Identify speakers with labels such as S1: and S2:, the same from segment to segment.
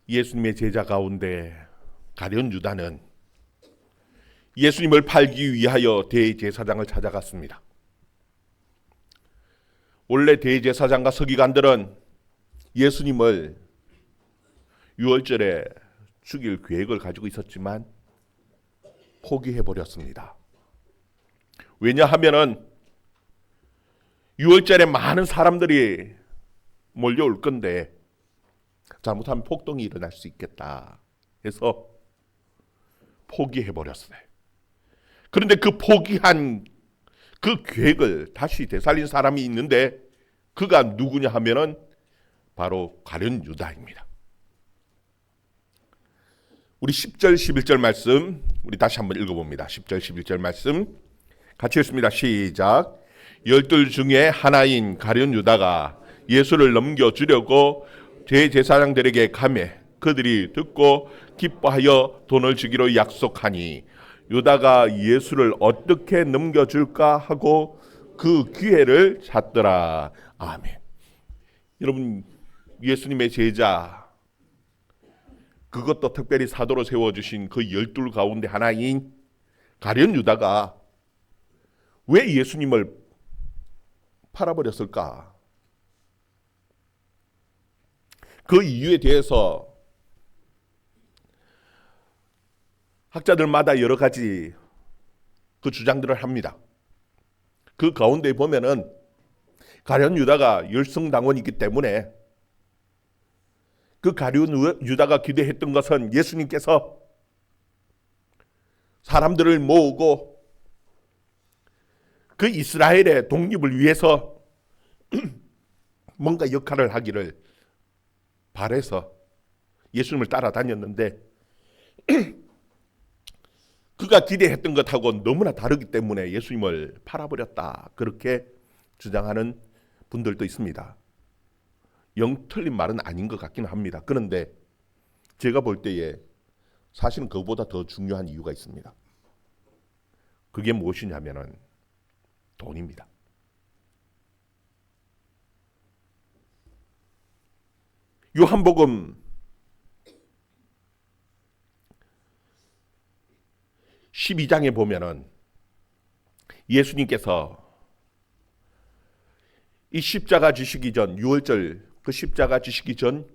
S1: 예수님의 제자 가운데 가룟 유다는 예수님을 팔기 위하여 대제사장을 찾아갔습니다. 원래 대제사장과 서기관들은 예수님을 유월절에 죽일 계획을 가지고 있었지만 포기해버렸습니다. 왜냐하면은 유월절에 많은 사람들이 몰려올 건데 잘못하면 폭동이 일어날 수 있겠다 해서 포기해버렸어요. 그런데 그 포기한 그 계획을 다시 되살린 사람이 있는데 그가 누구냐 하면은 바로 가룟 유다입니다. 우리 10절 11절 말씀 우리 다시 한번 읽어봅니다. 10절 11절 말씀 같이 읽습니다. 시작. 12 중에 하나인 가룟 유다가 예수를 넘겨주려고 대제사장들에게 가매 그들이 듣고 기뻐하여 돈을 주기로 약속하니 유다가 예수를 어떻게 넘겨줄까 하고 그 기회를 찾더라. 아멘. 여러분, 예수님의 제자, 그것도 특별히 사도로 세워주신 그 12 가운데 하나인 가룟 유다가 왜 예수님을 팔아버렸을까? 그 이유에 대해서 학자들마다 여러 가지 그 주장들을 합니다. 그 가운데 보면은 가룟 유다가 열성당원이기 때문에 그 가룟 유다가 기대했던 것은 예수님께서 사람들을 모으고 그 이스라엘의 독립을 위해서 뭔가 역할을 하기를 바래서 예수님을 따라다녔는데 그가 기대했던 것하고 너무나 다르기 때문에 예수님을 팔아버렸다. 그렇게 주장하는 분들도 있습니다. 영 틀린 말은 아닌 것 같기는 합니다. 그런데 제가 볼 때에 사실은 그보다 더 중요한 이유가 있습니다. 그게 무엇이냐면은 돈입니다. 요한복음 12장에 보면은 예수님께서 이 십자가 지시기 전 6월절 그 십자가 지시기 전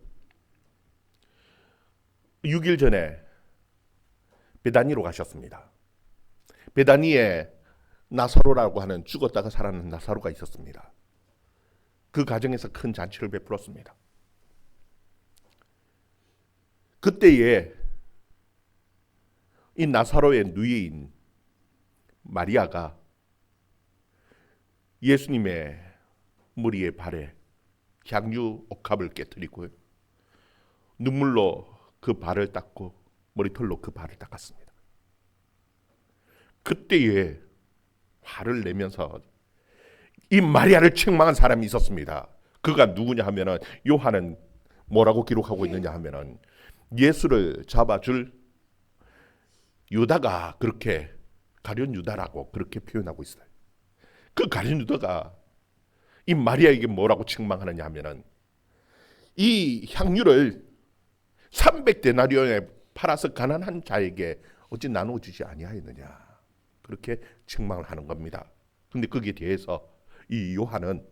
S1: 6일 전에 베다니로 가셨습니다. 베다니에 나사로라고 하는 죽었다가 살아난 나사로가 있었습니다. 그 가정에서 큰 잔치를 베풀었습니다. 그때에 이 나사로의 누이인 마리아가 예수님의 머리에 발에 향유 옥합을 깨뜨리고요. 눈물로 그 발을 닦고 머리털로 그 발을 닦았습니다. 그때에 화를 내면서 이 마리아를 책망한 사람이 있었습니다. 그가 누구냐 하면은 요한은 뭐라고 기록하고 있느냐 하면은 예수를 잡아줄 유다가 그렇게 가룟 유다라고 그렇게 표현하고 있어요. 그 가룟 유다가 이 마리아에게 뭐라고 책망하느냐 하면은 이 향유를 300데나리온에 팔아서 가난한 자에게 어찌 나누어 주지 아니하였느냐 그렇게 책망을 하는 겁니다. 그런데 거기에 대해서 이 요한은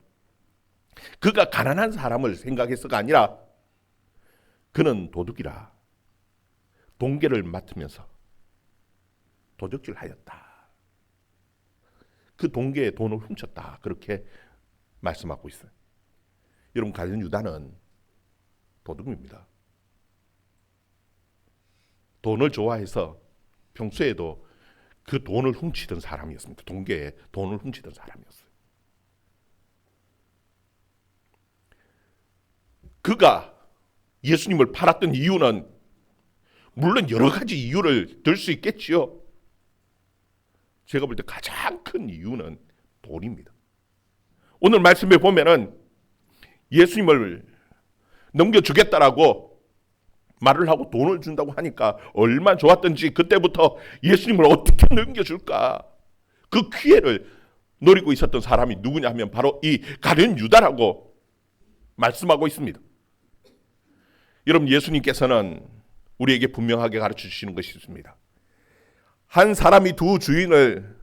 S1: 그가 가난한 사람을 생각해서가 아니라 그는 도둑이라 동계를 맡으면서 도적질하였다. 그 동계의 돈을 훔쳤다. 그렇게 말씀하고 있어요. 여러분 가룟 유다는 도둑입니다. 돈을 좋아해서 평소에도 그 돈을 훔치던 사람이었습니다. 동계에 돈을 훔치던 사람이었어요. 그가 예수님을 팔았던 이유는 물론 여러 가지 이유를 들 수 있겠지요. 제가 볼 때 가장 큰 이유는 돈입니다. 오늘 말씀에 보면은 예수님을 넘겨주겠다라고 말을 하고 돈을 준다고 하니까 얼마나 좋았던지 그때부터 예수님을 어떻게 넘겨줄까 그 기회를 노리고 있었던 사람이 누구냐 하면 바로 이 가룟 유다라고 말씀하고 있습니다. 여러분, 예수님께서는 우리에게 분명하게 가르쳐 주시는 것이 있습니다. 한 사람이 두 주인을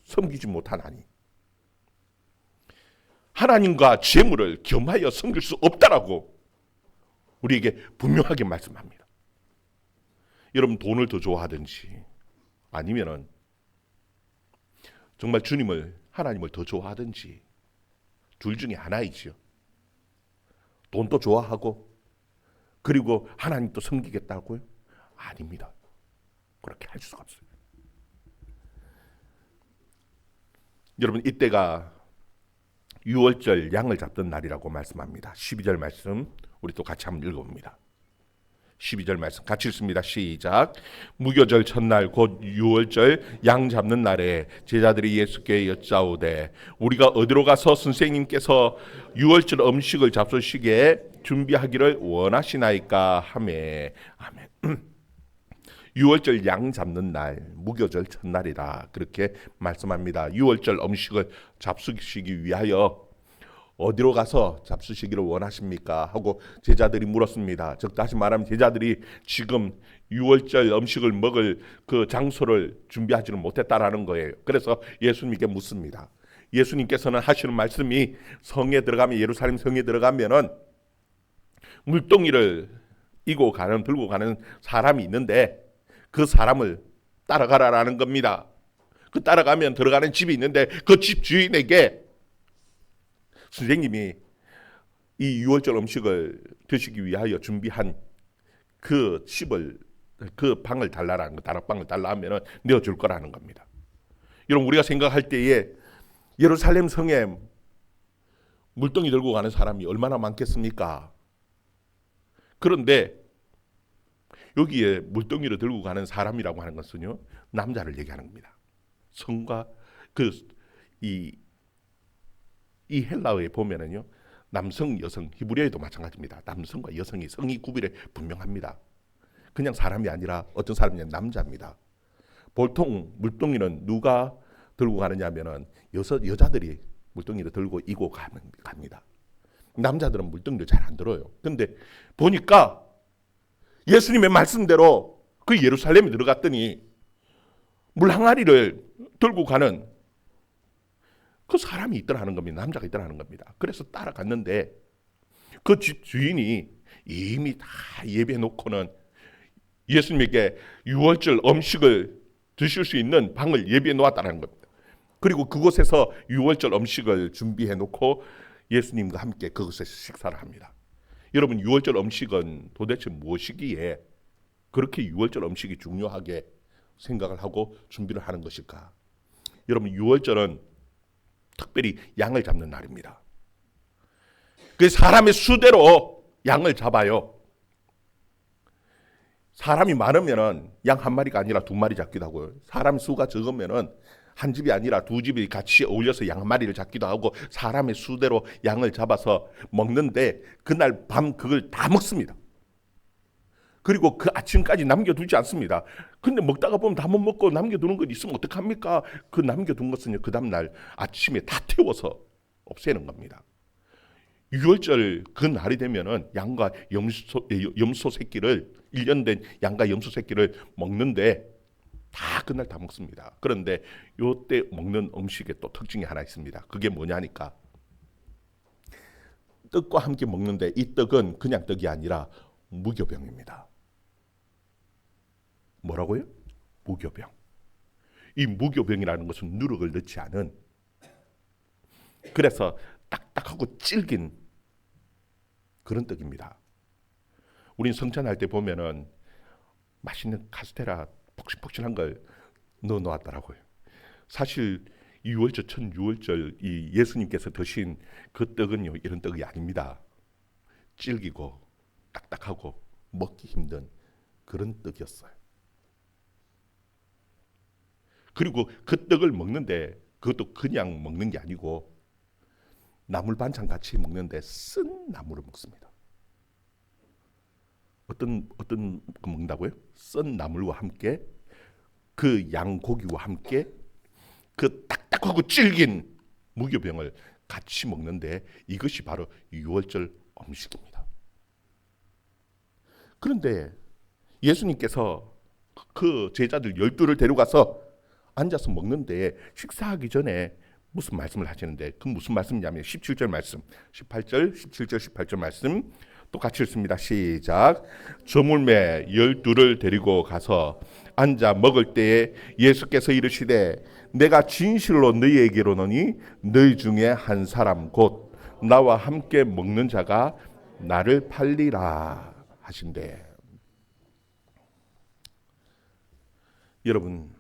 S1: 섬기지 못하나니 하나님과 재물을 겸하여 섬길 수 없다라고 우리에게 분명하게 말씀합니다. 여러분, 돈을 더 좋아하든지 아니면은 정말 주님을, 하나님을 더 좋아하든지 둘 중에 하나이지요. 돈도 좋아하고 그리고 하나님도 섬기겠다고요? 아닙니다. 그렇게 할 수가 없어요. 여러분, 이때가 유월절 양을 잡던 날이라고 말씀합니다. 12절 말씀 우리 또 같이 한번 읽어봅니다. 12절 말씀 같이 읽습니다. 시작. 무교절 첫날 곧 유월절 양 잡는 날에 제자들이 예수께 여짜오되 우리가 어디로 가서 선생님께서 유월절 음식을 잡수시기에 준비하기를 원하시나이까 하매. 아멘. 유월절 양 잡는 날, 무교절 첫날이다, 그렇게 말씀합니다. 유월절 음식을 잡수시기 위하여 어디로 가서 잡수시기를 원하십니까? 하고 제자들이 물었습니다. 즉 다시 말하면 제자들이 지금 유월절 음식을 먹을 그 장소를 준비하지는 못했다라는 거예요. 그래서 예수님께 묻습니다. 예수님께서는 하시는 말씀이 성에 들어가면, 예루살렘 성에 들어가면은 물동이를 들고 가는 사람이 있는데 그 사람을 따라가라라는 겁니다. 그 따라가면 들어가는 집이 있는데 그 집 주인에게 선생님이 이 유월절 음식을 드시기 위하여 준비한 그 집을, 그 방을 달라라는 거, 다락방을 달라 하면은 내어줄 거라는 겁니다. 여러분, 우리가 생각할 때에 예루살렘 성에 물동이 들고 가는 사람이 얼마나 많겠습니까? 그런데 여기에 물동이를 들고 가는 사람이라고 하는 것은요, 남자를 얘기하는 겁니다. 성과 이 헬라어에 보면은요, 남성, 여성, 히브리어에도 마찬가지입니다. 남성과 여성이 성이 구별이 분명합니다. 그냥 사람이 아니라 어떤 사람이 남자입니다. 보통 물동이는 누가 들고 가느냐면은 여자들이 물동이를 들고 이고 갑니다. 남자들은 물동이를 잘 안 들어요. 근데 보니까 예수님의 말씀대로 그 예루살렘에 들어갔더니 물 항아리를 들고 가는 그 사람이 있더라는 겁니다. 남자가 있더라는 겁니다. 그래서 따라갔는데 그 집 주인이 이미 다 예배해 놓고는 예수님에게 유월절 음식을 드실 수 있는 방을 예배해 놓았다는 겁니다. 그리고 그곳에서 유월절 음식을 준비해 놓고 예수님과 함께 그곳에서 식사를 합니다. 여러분, 유월절 음식은 도대체 무엇이기에 그렇게 유월절 음식이 중요하게 생각을 하고 준비를 하는 것일까? 여러분, 유월절은 특별히 양을 잡는 날입니다. 그 사람의 수대로 양을 잡아요. 사람이 많으면은 양 한 마리가 아니라 두 마리 잡기도 하고요. 사람 수가 적으면은 한 집이 아니라 두 집이 같이 어울려서 양 한 마리를 잡기도 하고 사람의 수대로 양을 잡아서 먹는데 그날 밤 그걸 다 먹습니다. 그리고 그 아침까지 남겨두지 않습니다. 근데 먹다가 보면 다 못 먹고 남겨두는 것 있으면 어떡합니까? 그 남겨둔 것은 그 다음날 아침에 다 태워서 없애는 겁니다. 유월절 그 날이 되면은 양과 염소 새끼를, 1년 된 양과 염소 새끼를 먹는데 다 그날 다 먹습니다. 그런데 요때 먹는 음식에 또 특징이 하나 있습니다. 그게 뭐냐니까 떡과 함께 먹는데 이 떡은 그냥 떡이 아니라 무교병입니다. 뭐라고요? 무교병. 이 무교병이라는 것은 누룩을 넣지 않은, 그래서 딱딱하고 질긴 그런 떡입니다. 우린 성찬할 때 보면은 맛있는 카스테라 폭신폭신한 걸 넣어 놓았더라고요. 사실 유월절, 첫 유월절 이 예수님께서 드신 그 떡은요, 이런 떡이 아닙니다. 질기고 딱딱하고 먹기 힘든 그런 떡이었어요. 그리고 그 떡을 먹는데 그것도 그냥 먹는 게 아니고 나물 반찬 같이 먹는데 쓴 나물을 먹습니다. 어떤 거 먹는다고요? 쓴 나물과 함께 그 양고기와 함께 그 딱딱하고 질긴 무교병을 같이 먹는데 이것이 바로 유월절 음식입니다. 그런데 예수님께서 그 제자들 12를 데려가서 앉아서 먹는데 식사하기 전에 무슨 말씀을 하시는데 그 무슨 말씀이냐면 17절 말씀, 18절, 17절, 18절 말씀 또 같이 읽습니다. 시작. 저물매 12를 데리고 가서 앉아 먹을 때에 예수께서 이르시되 내가 진실로 너희에게로 노니 너희 중에 한 사람 곧 나와 함께 먹는 자가 나를 팔리라 하신대. 여러분,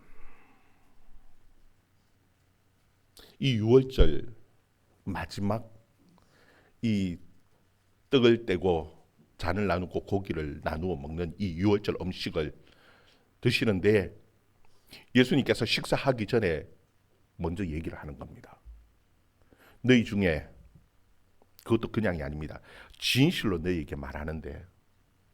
S1: 이 유월절 마지막 이 떡을 떼고 잔을 나누고 고기를 나누어 먹는 이 유월절 음식을 드시는데 예수님께서 식사하기 전에 먼저 얘기를 하는 겁니다. 너희 중에, 그것도 그냥이 아닙니다. 진실로 너희에게 말하는데,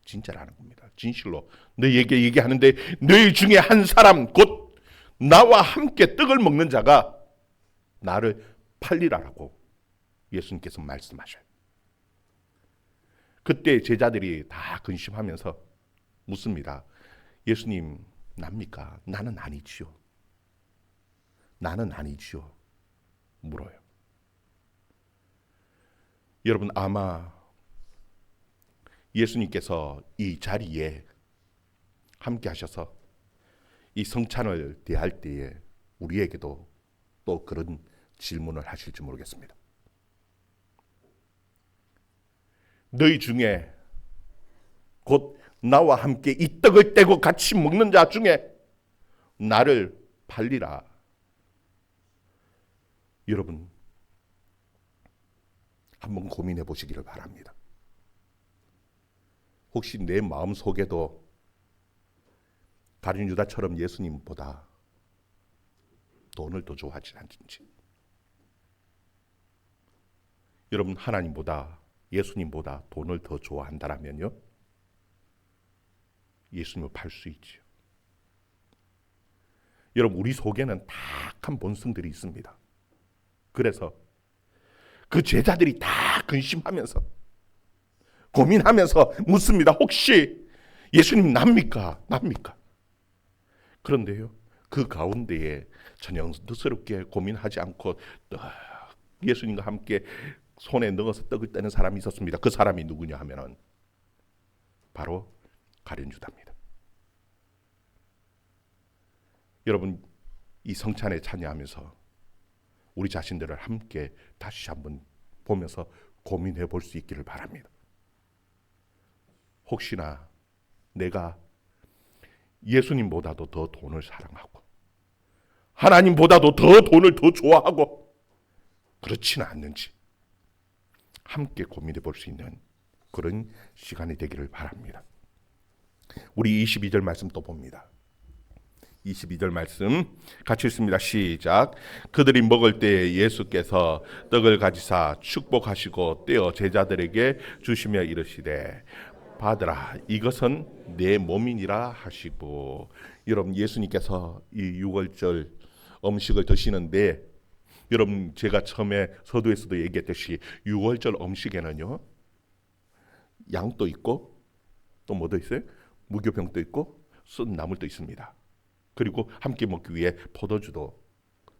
S1: 진짜라는 겁니다. 진실로 너희에게 얘기하는데 너희 중에 한 사람 곧 나와 함께 떡을 먹는 자가 나를 팔리라라고 예수님께서 말씀하셔요. 그때 제자들이 다 근심하면서 묻습니다. 예수님, 납니까? 나는 아니지요. 나는 아니지요. 물어요. 여러분, 아마 예수님께서 이 자리에 함께 하셔서 이 성찬을 대할 때에 우리에게도 또 그런 질문을 하실지 모르겠습니다. 너희 중에 곧 나와 함께 이 떡을 떼고 같이 먹는 자 중에 나를 팔리라. 여러분, 한번 고민해 보시기를 바랍니다. 혹시 내 마음 속에도 가룟 유다처럼 예수님보다 돈을 더 좋아하지 않는지, 여러분, 하나님보다 예수님보다 돈을 더 좋아한다라면요, 예수님을 팔 수 있죠. 여러분, 우리 속에는 타락한 본성들이 있습니다. 그래서 그 제자들이 다 근심하면서 고민하면서 묻습니다. 혹시 예수님 납니까? 납니까? 그런데요, 그 가운데에 전형스럽게 고민하지 않고 예수님과 함께 손에 넣어서 떡을 떼는 사람이 있었습니다. 그 사람이 누구냐 하면은 바로 가룟 유다입니다. 여러분, 이 성찬에 참여하면서 우리 자신들을 함께 다시 한번 보면서 고민해 볼 수 있기를 바랍니다. 혹시나 내가 예수님보다도 더 돈을 사랑하고 하나님보다도 더 돈을 더 좋아하고 그렇지는 않는지 함께 고민해 볼 수 있는 그런 시간이 되기를 바랍니다. 우리 22절 말씀 또 봅니다. 22절 말씀 같이 읽습니다. 시작. 그들이 먹을 때 예수께서 떡을 가지사 축복하시고 떼어 제자들에게 주시며 이르시되 받으라, 이것은 내 몸이니라 하시고. 여러분, 예수님께서 이 유월절 음식을 드시는데, 여러분, 제가 처음에 서두에서도 얘기했듯이 유월절 음식에는요, 양도 있고 또 뭐도 있어요? 무교병도 있고 쓴 나물도 있습니다. 그리고 함께 먹기 위해 포도주도.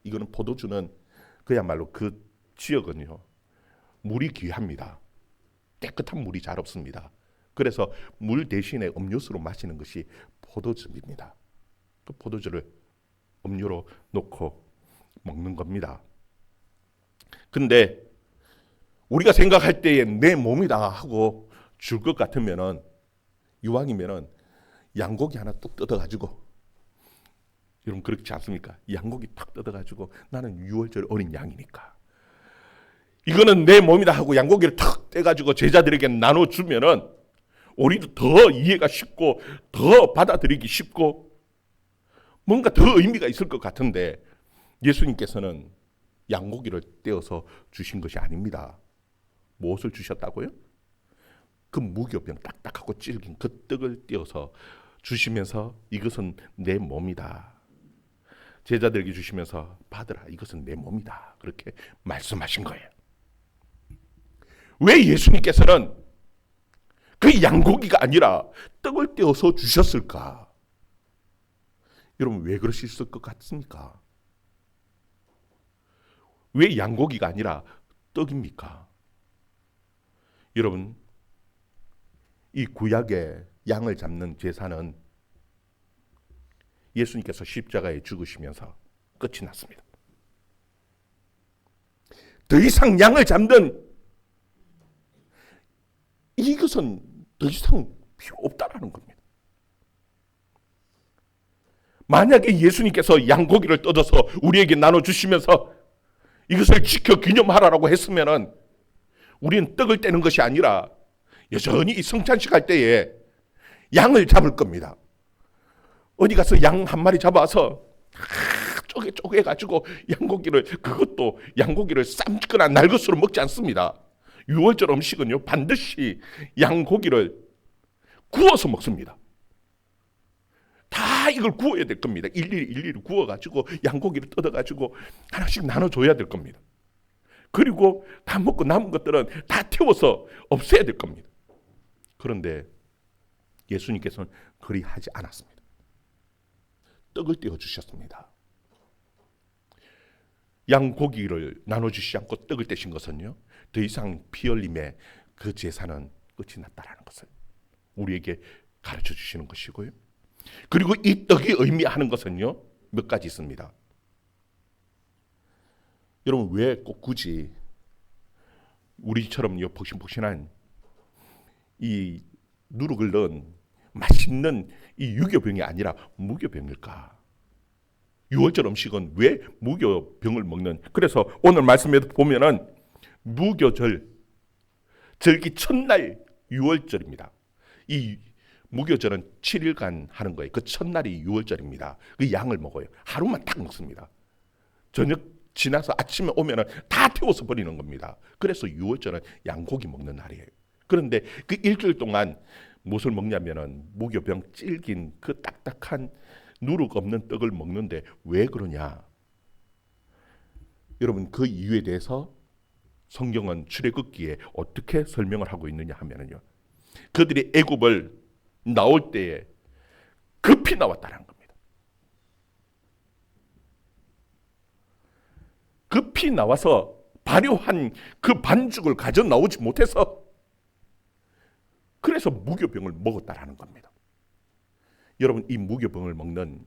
S1: 이거는 포도주는 그야말로 그 지역은요, 물이 귀합니다. 깨끗한 물이 잘 없습니다. 그래서 물 대신에 음료수로 마시는 것이 포도즙입니다. 그 포도주를 음료로 넣고 먹는 겁니다. 근데 우리가 생각할 때에 내 몸이다 하고 줄 것 같으면은, 이왕이면은 양고기 하나 뚝 뜯어가지고, 여러분 그렇지 않습니까? 양고기 탁 뜯어가지고, 나는 6월절 어린 양이니까 이거는 내 몸이다 하고 양고기를 탁 떼가지고 제자들에게 나눠주면은 우리도 더 이해가 쉽고 더 받아들이기 쉽고 뭔가 더 의미가 있을 것 같은데, 예수님께서는 양고기를 떼어서 주신 것이 아닙니다. 무엇을 주셨다고요? 그 무교병 딱딱하고 질긴 그 떡을 떼어서 주시면서 이것은 내 몸이다. 제자들에게 주시면서 받으라, 이것은 내 몸이다. 그렇게 말씀하신 거예요. 왜 예수님께서는 그 양고기가 아니라 떡을 떼어서 주셨을까? 여러분 왜 그러셨을 것 같습니까? 왜 양고기가 아니라 떡입니까? 여러분 이 구약의 양을 잡는 제사는 예수님께서 십자가에 죽으시면서 끝이 났습니다. 더 이상 양을 잡는 이것은 더 이상 필요 없다라는 겁니다. 만약에 예수님께서 양고기를 뜯어서 우리에게 나눠주시면서 이것을 지켜 기념하라고 했으면은 우리는 떡을 떼는 것이 아니라 여전히 이 성찬식 할 때에 양을 잡을 겁니다. 어디 가서 양 한 마리 잡아서 쪼개가지고 양고기를, 그것도 양고기를 삶거나 날 것으로 먹지 않습니다. 유월절 음식은요 반드시 양고기를 구워서 먹습니다. 다 이걸 구워야 될 겁니다. 일일이 구워가지고 양고기를 뜯어가지고 하나씩 나눠줘야 될 겁니다. 그리고 다 먹고 남은 것들은 다 태워서 없애야 될 겁니다. 그런데 예수님께서는 그리 하지 않았습니다. 떡을 떼어주셨습니다. 양고기를 나눠주시지 않고 떡을 떼신 것은요 더 이상 피 흘림의 그 제사는 끝이 났다라는 것을 우리에게 가르쳐 주시는 것이고요. 그리고 이 떡이 의미하는 것은요 몇 가지 있습니다. 여러분 왜 꼭 굳이 우리처럼 폭신폭신한 이 누룩을 넣은 맛있는 이 유교병이 아니라 무교병일까? 유월절 음식은 왜 무교병을 먹는? 그래서 오늘 말씀에도 보면은 무교절 절기 첫날 유월절입니다. 이 무교절은 7일간 하는 거예요. 그 첫날이 유월절입니다. 그 양을 먹어요. 하루만 딱 먹습니다. 저녁 지나서 아침에 오면은 다 태워서 버리는 겁니다. 그래서 유월절은 양고기 먹는 날이에요. 그런데 그 일주일 동안 무엇을 먹냐면은 무교병 질긴 그 딱딱한 누룩 없는 떡을 먹는데 왜 그러냐? 여러분 그 이유에 대해서 성경은 출애굽기에 어떻게 설명을 하고 있느냐 하면은요. 그들이 애굽을 나올 때에 급히 나왔다는 겁니다. 급히 나와서 발효한 그 반죽을 가져 나오지 못해서 그래서 무교병을 먹었다라는 겁니다. 여러분 이 무교병을 먹는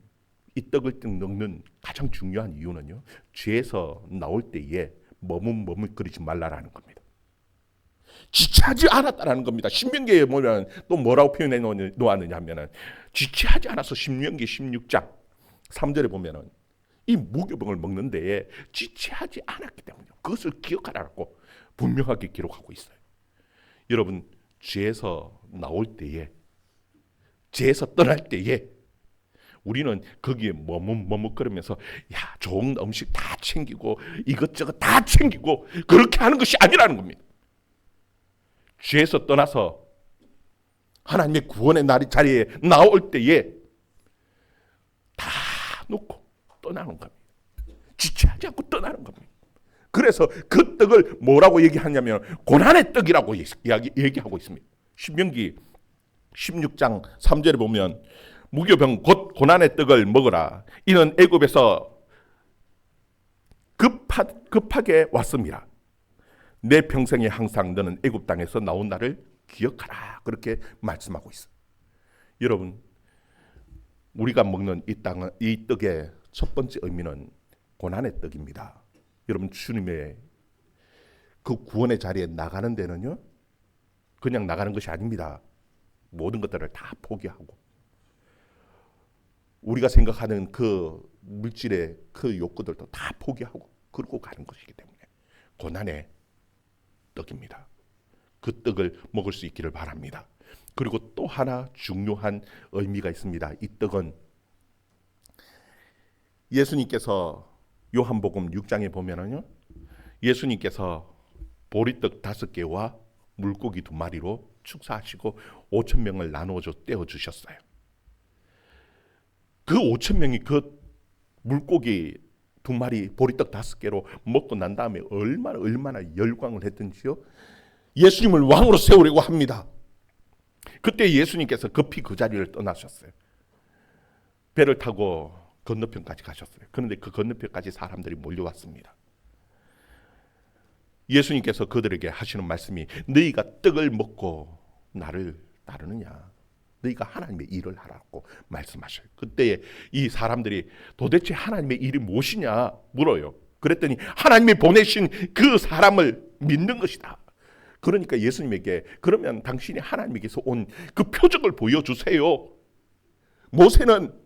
S1: 이 떡을 먹는 가장 중요한 이유는요. 죄에서 나올 때에 머뭇거리지 말라라는 겁니다. 지체하지 않았다라는 겁니다. 신명기에 보면 또 뭐라고 표현해 놓았느냐 하면은 지체하지 않아서 신명기 16장 3절에 보면은 이 무교병을 먹는 데에 지체하지 않았기 때문에 그것을 기억하라고 분명하게 기록하고 있어요. 여러분 죄에서 나올 때에 죄에서 떠날 때에 우리는 거기에 머뭇거리면서 야 좋은 음식 다 챙기고 이것저것 다 챙기고 그렇게 하는 것이 아니라는 겁니다. 죄에서 떠나서 하나님의 구원의 날이 자리에 나올 때에 다 놓고 떠나는 겁니다. 지체하지 않고 떠나는 겁니다. 그래서 그 떡을 뭐라고 얘기하냐면 고난의 떡이라고 얘기하고 있습니다. 신명기 16장 3절에 보면 무교병 곧 고난의 떡을 먹으라. 이는 애굽에서 급하게 왔습니다. 내 평생에 항상 너는 애굽 땅에서 나온 날을 기억하라. 그렇게 말씀하고 있어요. 여러분 우리가 먹는 이 떡의 첫 번째 의미는 고난의 떡입니다. 여러분 주님의 그 구원의 자리에 나가는 데는요 그냥 나가는 것이 아닙니다. 모든 것들을 다 포기하고 우리가 생각하는 그 물질의 그 욕구들도 다 포기하고 그러고 가는 것이기 때문에 고난의 떡입니다. 그 떡을 먹을 수 있기를 바랍니다. 그리고 또 하나 중요한 의미가 있습니다. 이 떡은 예수님께서 요한복음 6장에 보면은요 예수님께서 보리떡 5개와 물고기 2마리로 축사하시고 5,000명을 나누어서 떼어주셨어요. 그 5,000명이 그 물고기 2마리 보리떡 5개로 먹고 난 다음에 얼마나 열광을 했던지요. 예수님을 왕으로 세우려고 합니다. 그때 예수님께서 급히 그 자리를 떠나셨어요. 배를 타고 건너편까지 가셨어요. 그런데 그 건너편까지 사람들이 몰려왔습니다. 예수님께서 그들에게 하시는 말씀이 너희가 떡을 먹고 나를 따르느냐, 너희가 하나님의 일을 하라고 말씀하셔요. 그때 이 사람들이 도대체 하나님의 일이 무엇이냐 물어요. 그랬더니 하나님이 보내신 그 사람을 믿는 것이다. 그러니까 예수님에게 그러면 당신이 하나님에게서 온 그 표적을 보여주세요. 모세는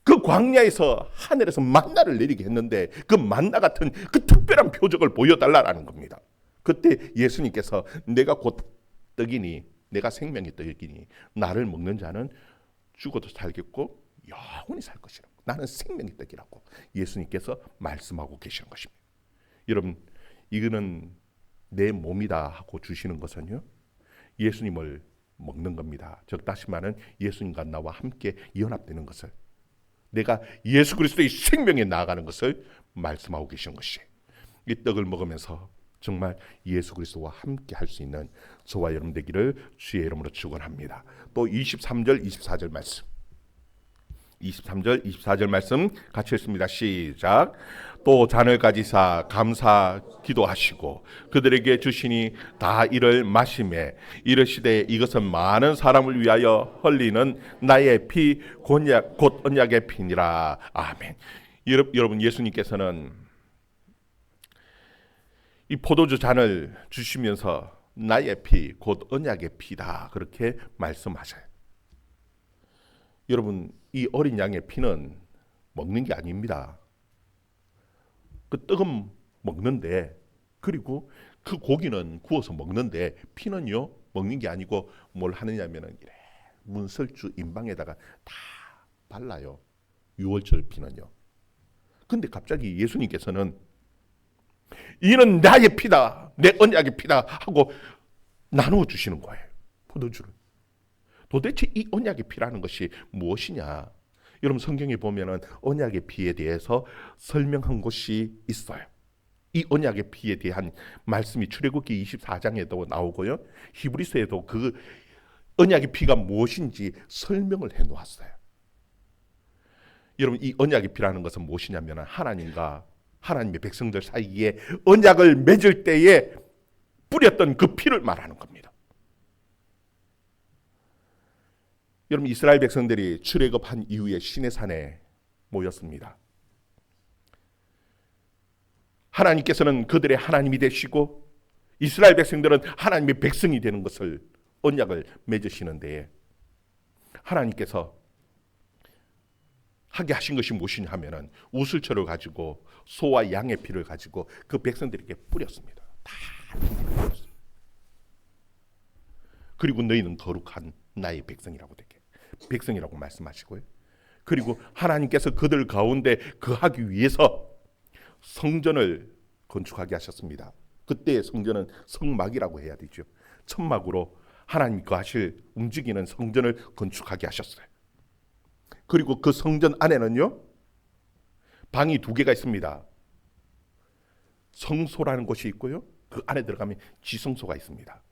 S1: 그 광야에서 하늘에서 만나를 내리게 했는데 그 만나 같은 그 특별한 표적을 보여달라는 겁니다. 그때 예수님께서 내가 곧 떡이니 내가 생명의 떡이니 나를 먹는 자는 죽어도 살겠고 영원히 살 것이라고, 나는 생명의 떡이라고 예수님께서 말씀하고 계시는 것입니다. 여러분, 이거는 내 몸이다 하고 주시는 것은요, 예수님을 먹는 겁니다. 즉 다시 말하면 예수님과 나와 함께 연합되는 것을, 내가 예수 그리스도의 생명에 나아가는 것을 말씀하고 계시는 것이, 이 떡을 먹으면서 정말 예수 그리스도와 함께 할 수 있는 저와 여러분 되기를 주의 이름으로 축원합니다. 또 23절 24절 말씀, 23절 24절 말씀 같이 읽습니다. 시작. 또 잔을 가지사 감사 기도하시고 그들에게 주시니 다 이를 마시매 이르시되 이것은 많은 사람을 위하여 흘리는 나의 피 곧 언약의 피니라. 아멘. 여러분, 예수님께서는 이 포도주 잔을 주시면서 나의 피 곧 언약의 피다 그렇게 말씀하셔요. 여러분, 이 어린 양의 피는 먹는 게 아닙니다. 그 떡은 먹는데, 그리고 그 고기는 구워서 먹는데 피는요 먹는 게 아니고 뭘 하느냐면은 이래 문설주 인방에다가 다 발라요. 유월절 피는요. 근데 갑자기 예수님께서는 이는 나의 피다, 내 언약의 피다 하고 나누어 주시는 거예요. 포도주를. 도대체 이 언약의 피라는 것이 무엇이냐? 여러분, 성경에 보면은 언약의 피에 대해서 설명한 곳이 있어요. 이 언약의 피에 대한 말씀이 출애굽기 24장에도 나오고요, 히브리서에도 그 언약의 피가 무엇인지 설명을 해 놓았어요. 여러분, 이 언약의 피라는 것은 무엇이냐면 하나님과 하나님의 백성들 사이에 언약을 맺을 때에 뿌렸던 그 피를 말하는 겁니다. 여러분, 이스라엘 백성들이 출애굽한 이후에 시내산에 모였습니다. 하나님께서는 그들의 하나님이 되시고 이스라엘 백성들은 하나님의 백성이 되는 것을 언약을 맺으시는데, 하나님께서 하게 하신 것이 무엇이냐 하면은 우슬초를 가지고 소와 양의 피를 가지고 그 백성들에게 뿌렸습니다. 다 뿌렸습니다. 그리고 너희는 거룩한 나의 백성이라고 되게, 백성이라고 말씀하시고요. 그리고 하나님께서 그들 가운데 거하기 위해서 성전을 건축하게 하셨습니다. 그때의 성전은 성막이라고 해야 되죠. 천막으로 하나님이 거하실 움직이는 성전을 건축하게 하셨어요. 그리고 그 성전 안에는요 방이 2개가 있습니다. 성소라는 곳이 있고요, 그 안에 들어가면 지성소가 있습니다.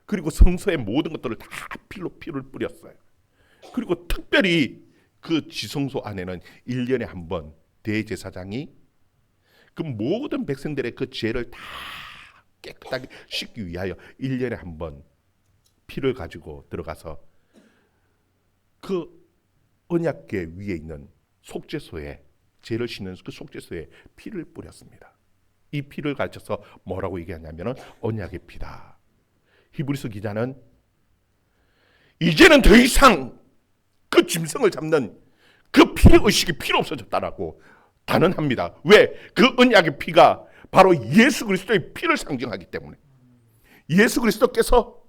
S1: 그리고 성소의 모든 것들을 다 피를 뿌렸어요. 그리고 특별히 그 지성소 안에는 1년에 한 번 대제사장이 그 모든 백성들의 그 죄를 다 깨끗하게 씻기 위하여 1년에 한 번 피를 가지고 들어가서 그 언약궤 위에 있는 속죄소에, 죄를 씻는 그 속죄소에 피를 뿌렸습니다. 이 피를 가르쳐서 뭐라고 얘기하냐면 언약의 피다. 히브리서 기자는 이제는 더 이상 그 짐승을 잡는 그 피의 의식이 필요 없어졌다라고 단언합니다. 왜? 그 언약의 피가 바로 예수 그리스도의 피를 상징하기 때문에, 예수 그리스도께서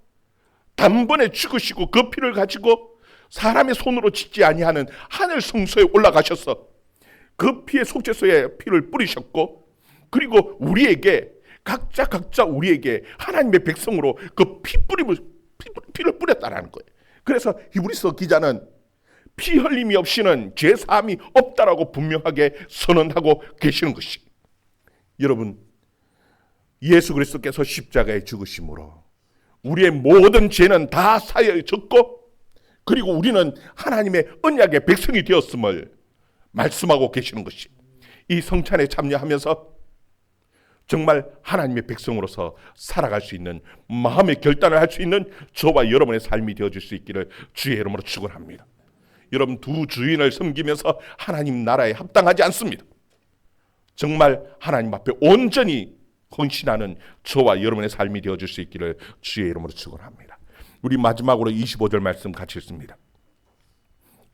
S1: 단번에 죽으시고 그 피를 가지고 사람의 손으로 짓지 아니하는 하늘 성소에 올라가셔서 그 피의 속죄소에 피를 뿌리셨고, 그리고 우리에게 각자 우리에게 하나님의 백성으로 그 피를 뿌렸다라는 거예요. 그래서 히브리서 기자는 피 흘림이 없이는 죄 사함이 없다라고 분명하게 선언하고 계시는 것이, 여러분, 예수 그리스도께서 십자가에 죽으심으로 우리의 모든 죄는 다 사여졌고 그리고 우리는 하나님의 언약의 백성이 되었음을 말씀하고 계시는 것이 이 성찬에 참여하면서 정말 하나님의 백성으로서 살아갈 수 있는 마음의 결단을 할 수 있는 저와 여러분의 삶이 되어질 수 있기를 주의 이름으로 축원합니다. 여러분 두 주인을 섬기면서 하나님 나라에 합당하지 않습니다. 정말 하나님 앞에 온전히 헌신하는 저와 여러분의 삶이 되어질 수 있기를 주의 이름으로 축원합니다. 우리 마지막으로 25절 말씀 같이 읽습니다.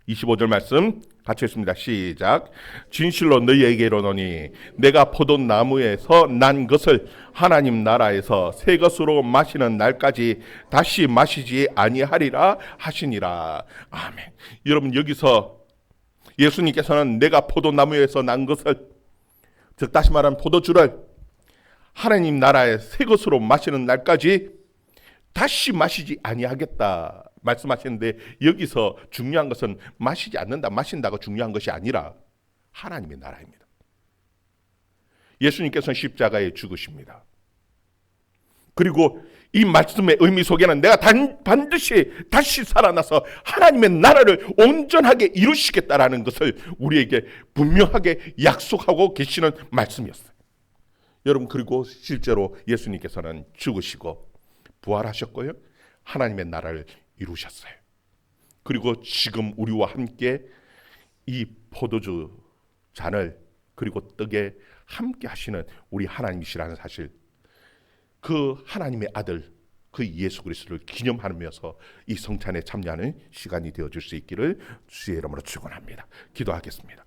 S1: 25절 말씀 같이 읽습니다. 시작. 진실로 너희에게 이르노니 내가 포도나무에서 난 것을 하나님 나라에서 새 것으로 마시는 날까지 다시 마시지 아니하리라 하시니라. 아멘. 여러분 여기서 예수님께서는 내가 포도나무에서 난 것을, 즉 다시 말하면 포도주를 하나님 나라의 새 것으로 마시는 날까지 다시 마시지 아니하겠다 말씀하시는데, 여기서 중요한 것은 마시지 않는다, 마신다가 중요한 것이 아니라 하나님의 나라입니다. 예수님께서는 십자가에 죽으십니다. 그리고 이 말씀의 의미 속에는 내가 반드시 다시 살아나서 하나님의 나라를 온전하게 이루시겠다라는 것을 우리에게 분명하게 약속하고 계시는 말씀이었어요. 여러분, 그리고 실제로 예수님께서는 죽으시고 부활하셨고요, 하나님의 나라를 이루셨어요. 그리고 지금 우리와 함께 이 포도주 잔을 그리고 떡에 함께 하시는 우리 하나님이시라는 사실, 그 하나님의 아들 그 예수 그리스도를 기념하면서 이 성찬에 참여하는 시간이 되어줄 수 있기를 주의 이름으로 축원합니다. 기도하겠습니다.